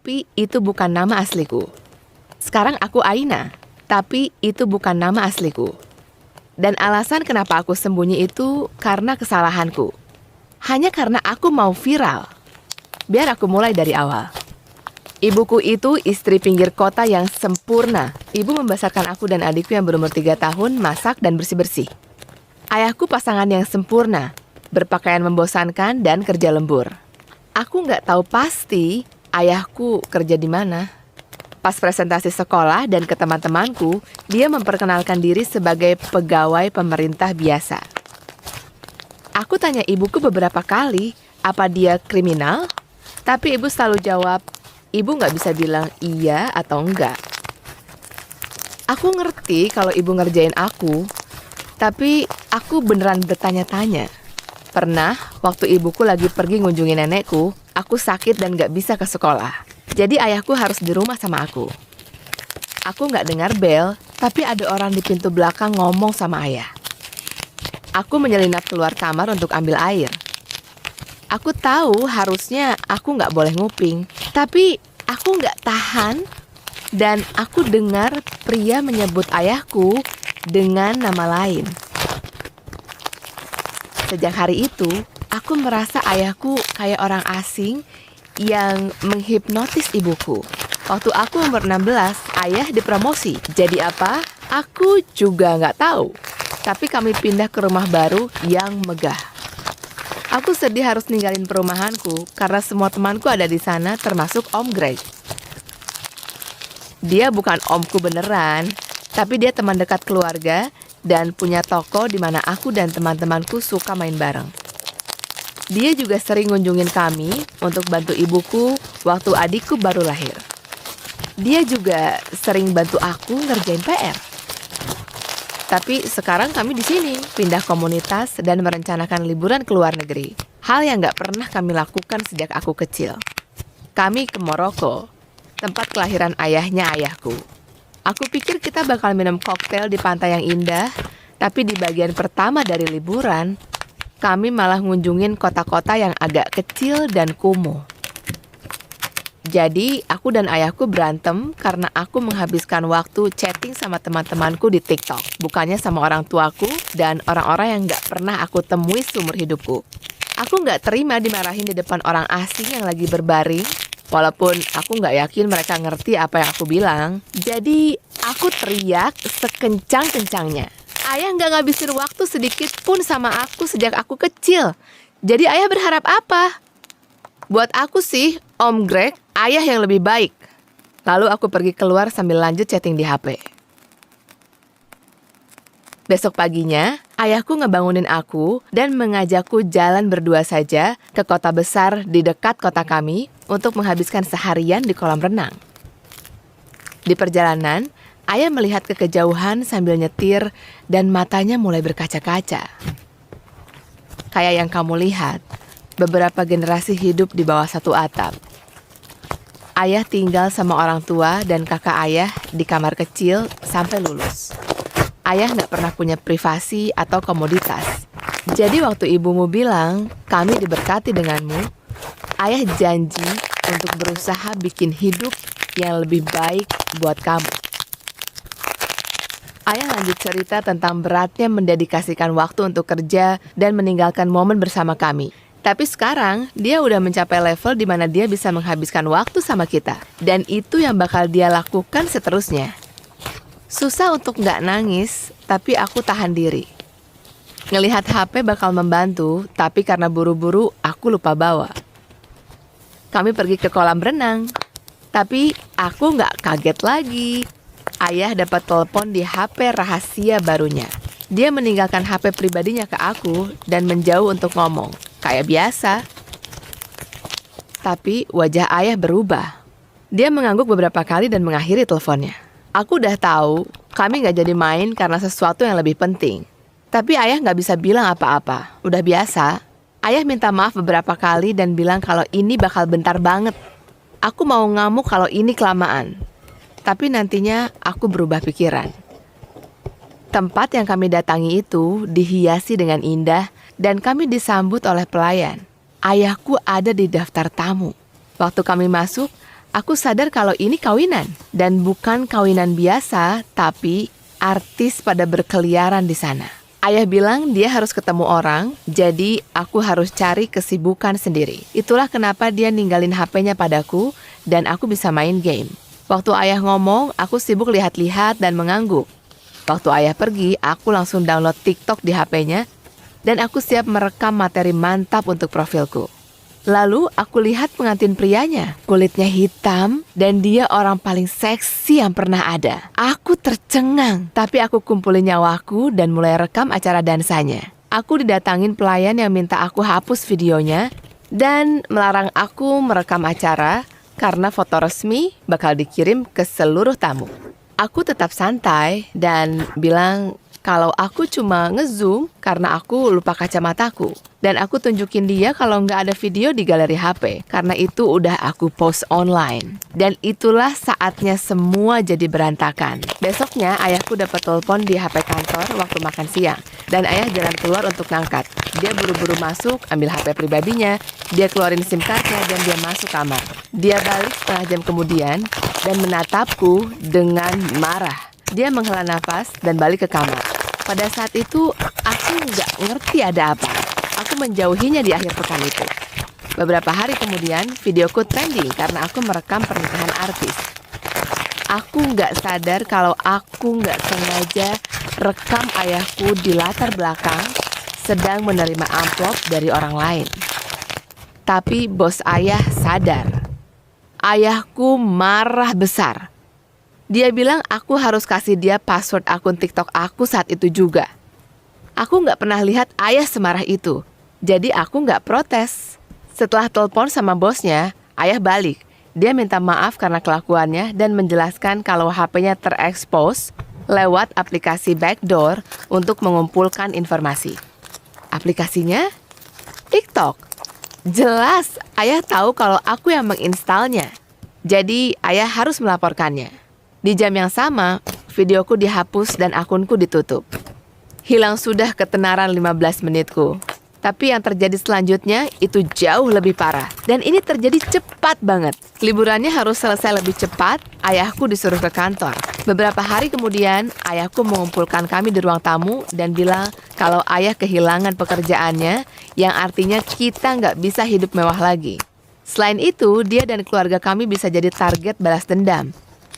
tapi itu bukan nama asliku. Sekarang aku Aina, tapi itu bukan nama asliku. Dan alasan kenapa aku sembunyi itu karena kesalahanku. Hanya karena aku mau viral. Biar aku mulai dari awal. Ibuku itu istri pinggir kota yang sempurna. Ibu membesarkan aku dan adikku yang berumur 3 tahun, masak dan bersih-bersih. Ayahku pasangan yang sempurna, berpakaian membosankan dan kerja lembur. Aku nggak tahu pasti ayahku kerja di mana. Pas presentasi sekolah dan ke teman-temanku, dia memperkenalkan diri sebagai pegawai pemerintah biasa. Aku tanya ibuku beberapa kali, apa dia kriminal? Tapi ibu selalu jawab, ibu nggak bisa bilang iya atau enggak. Aku ngerti kalau ibu ngerjain aku, tapi aku beneran bertanya-tanya. Pernah, waktu ibuku lagi pergi ngunjungi nenekku, aku sakit dan nggak bisa ke sekolah. Jadi ayahku harus di rumah sama aku. Aku nggak dengar bel, tapi ada orang di pintu belakang ngomong sama ayah. Aku menyelinap keluar kamar untuk ambil air. Aku tahu harusnya aku nggak boleh nguping, tapi aku nggak tahan dan aku dengar pria menyebut ayahku dengan nama lain. Sejak hari itu, aku merasa ayahku kayak orang asing yang menghipnotis ibuku. Waktu aku umur 16, ayah dipromosi. Jadi apa? Aku juga nggak tahu. Tapi kami pindah ke rumah baru yang megah. Aku sedih harus ninggalin perumahanku karena semua temanku ada di sana termasuk Om Greg. Dia bukan omku beneran, tapi dia teman dekat keluarga dan punya toko di mana aku dan teman-temanku suka main bareng. Dia juga sering ngunjungin kami untuk bantu ibuku waktu adikku baru lahir. Dia juga sering bantu aku ngerjain PR. Tapi sekarang kami di sini, pindah komunitas dan merencanakan liburan ke luar negeri. Hal yang nggak pernah kami lakukan sejak aku kecil. Kami ke Maroko, tempat kelahiran ayahnya ayahku. Aku pikir kita bakal minum koktail di pantai yang indah, tapi di bagian pertama dari liburan, kami malah ngunjungin kota-kota yang agak kecil dan kumuh. Jadi, aku dan ayahku berantem karena aku menghabiskan waktu chatting sama teman-temanku di TikTok, bukannya sama orang tuaku dan orang-orang yang nggak pernah aku temui seumur hidupku. Aku nggak terima dimarahin di depan orang asing yang lagi berbaring, walaupun aku nggak yakin mereka ngerti apa yang aku bilang. Jadi, aku teriak sekencang-kencangnya. Ayah nggak ngabisin waktu sedikit pun sama aku sejak aku kecil. Jadi ayah berharap apa? Buat aku sih, Om Greg, ayah yang lebih baik. Lalu aku pergi keluar sambil lanjut chatting di HP. Besok paginya, ayahku ngebangunin aku dan mengajakku jalan berdua saja ke kota besar di dekat kota kami untuk menghabiskan seharian di kolam renang. Di perjalanan, ayah melihat ke kejauhan sambil nyetir dan matanya mulai berkaca-kaca. Kayak yang kamu lihat, beberapa generasi hidup di bawah satu atap. Ayah tinggal sama orang tua dan kakak ayah di kamar kecil sampai lulus. Ayah nggak pernah punya privasi atau komoditas. Jadi waktu ibumu bilang, kami diberkati denganmu, ayah janji untuk berusaha bikin hidup yang lebih baik buat kamu. Ayah lanjut cerita tentang beratnya mendedikasikan waktu untuk kerja dan meninggalkan momen bersama kami. Tapi sekarang, dia udah mencapai level di mana dia bisa menghabiskan waktu sama kita. Dan itu yang bakal dia lakukan seterusnya. Susah untuk nggak nangis, tapi aku tahan diri. Ngelihat HP bakal membantu, tapi karena buru-buru, aku lupa bawa. Kami pergi ke kolam renang. Tapi aku nggak kaget lagi. Ayah dapat telepon di HP rahasia barunya. Dia meninggalkan HP pribadinya ke aku dan menjauh untuk ngomong. Kayak biasa. Tapi wajah ayah berubah. Dia mengangguk beberapa kali dan mengakhiri teleponnya. Aku udah tahu kami nggak jadi main karena sesuatu yang lebih penting. Tapi ayah nggak bisa bilang apa-apa. Udah biasa. Ayah minta maaf beberapa kali dan bilang kalau ini bakal bentar banget. Aku mau ngamuk kalau ini kelamaan. Tapi nantinya aku berubah pikiran. Tempat yang kami datangi itu dihiasi dengan indah dan kami disambut oleh pelayan. Ayahku ada di daftar tamu. Waktu kami masuk, Aku sadar kalau ini kawinan. Dan bukan kawinan biasa, tapi artis pada berkeliaran di sana. Ayah bilang dia harus ketemu orang, jadi aku harus cari kesibukan sendiri. Itulah kenapa dia ninggalin HP-nya padaku dan aku bisa main game. Waktu ayah ngomong, aku sibuk lihat-lihat dan mengangguk. Waktu ayah pergi, aku langsung download TikTok di HP-nya dan aku siap merekam materi mantap untuk profilku. Lalu aku lihat pengantin prianya, kulitnya hitam dan dia orang paling seksi yang pernah ada. Aku tercengang, tapi aku kumpulin nyawaku dan mulai rekam acara dansanya. Aku didatangin pelayan yang minta aku hapus videonya dan melarang aku merekam acara karena foto resmi bakal dikirim ke seluruh tamu. Aku tetap santai dan bilang kalau aku cuma ngezoom karena aku lupa kacamataku. Dan aku tunjukin dia kalau nggak ada video di galeri HP, karena itu udah aku post online. Dan itulah saatnya semua jadi berantakan. Besoknya ayahku dapat telepon di HP kantor waktu makan siang. Dan ayah jalan keluar untuk ngangkat. Dia buru-buru masuk, ambil HP pribadinya, dia keluarin SIM cardnya dan dia masuk kamar. Dia balik setengah jam kemudian dan menatapku dengan marah. Dia menghela nafas dan balik ke kamar. Pada saat itu, aku nggak ngerti ada apa. Aku menjauhinya di akhir pekan itu. Beberapa hari kemudian, videoku trending karena aku merekam pernikahan artis. Aku nggak sadar kalau aku nggak sengaja rekam ayahku di latar belakang sedang menerima amplop dari orang lain. Tapi bos ayah sadar. Ayahku marah besar. Dia bilang aku harus kasih dia password akun TikTok aku saat itu juga. Aku nggak pernah lihat ayah semarah itu, jadi aku nggak protes. Setelah telepon sama bosnya, ayah balik. Dia minta maaf karena kelakuannya dan menjelaskan kalau HP-nya terekspos lewat aplikasi backdoor untuk mengumpulkan informasi. Aplikasinya? TikTok. Jelas, ayah tahu kalau aku yang menginstalnya. Jadi, ayah harus melaporkannya. Di jam yang sama, videoku dihapus dan akunku ditutup. Hilang sudah ketenaran 15 menitku. Tapi yang terjadi selanjutnya itu jauh lebih parah. Dan ini terjadi cepat banget. Liburannya harus selesai lebih cepat, ayahku disuruh ke kantor. Beberapa hari kemudian, ayahku mengumpulkan kami di ruang tamu dan bilang kalau ayah kehilangan pekerjaannya, yang artinya kita nggak bisa hidup mewah lagi. Selain itu, dia dan keluarga kami bisa jadi target balas dendam.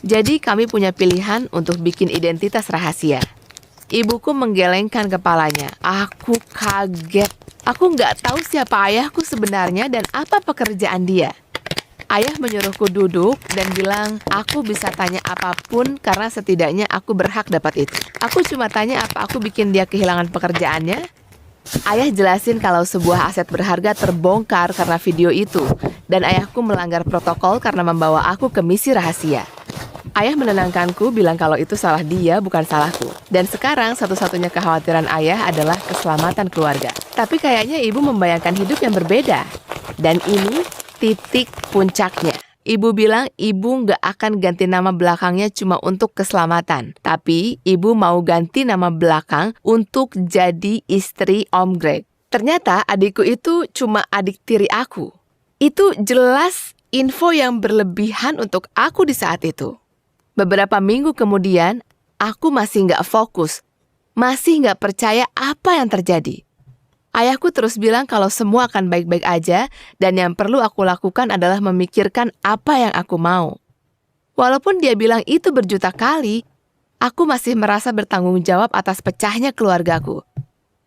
Jadi kami punya pilihan untuk bikin identitas rahasia. Ibuku menggelengkan kepalanya. Aku kaget. Aku nggak tahu siapa ayahku sebenarnya dan apa pekerjaan dia. Ayah menyuruhku duduk dan bilang aku bisa tanya apapun karena setidaknya aku berhak dapat itu. Aku cuma tanya apa aku bikin dia kehilangan pekerjaannya. Ayah jelasin kalau sebuah aset berharga terbongkar karena video itu. Dan ayahku melanggar protokol karena membawa aku ke misi rahasia. Ayah menenangkanku, bilang kalau itu salah dia, bukan salahku. Dan sekarang satu-satunya kekhawatiran ayah adalah keselamatan keluarga. Tapi kayaknya ibu membayangkan hidup yang berbeda. Dan ini titik puncaknya. Ibu bilang ibu nggak akan ganti nama belakangnya cuma untuk keselamatan. Tapi ibu mau ganti nama belakang untuk jadi istri Om Greg. Ternyata adikku itu cuma adik tiri aku. Itu jelas info yang berlebihan untuk aku di saat itu. Beberapa minggu kemudian, aku masih nggak fokus, masih nggak percaya apa yang terjadi. Ayahku terus bilang kalau semua akan baik-baik aja dan yang perlu aku lakukan adalah memikirkan apa yang aku mau. Walaupun dia bilang itu berjuta kali, aku masih merasa bertanggung jawab atas pecahnya keluargaku.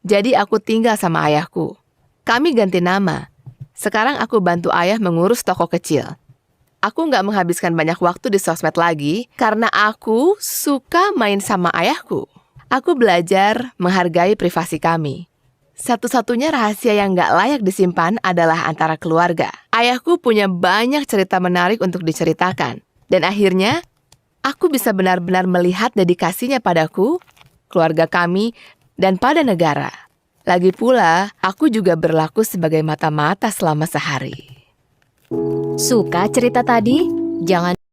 Jadi aku tinggal sama ayahku. Kami ganti nama. Sekarang aku bantu ayah mengurus toko kecil. Aku nggak menghabiskan banyak waktu di sosmed lagi karena aku suka main sama ayahku. Aku belajar menghargai privasi kami. Satu-satunya rahasia yang nggak layak disimpan adalah antara keluarga. Ayahku punya banyak cerita menarik untuk diceritakan. Dan akhirnya, aku bisa benar-benar melihat dedikasinya padaku, keluarga kami, dan pada negara. Lagi pula, aku juga berlaku sebagai mata-mata selama sehari. Suka cerita tadi? Jangan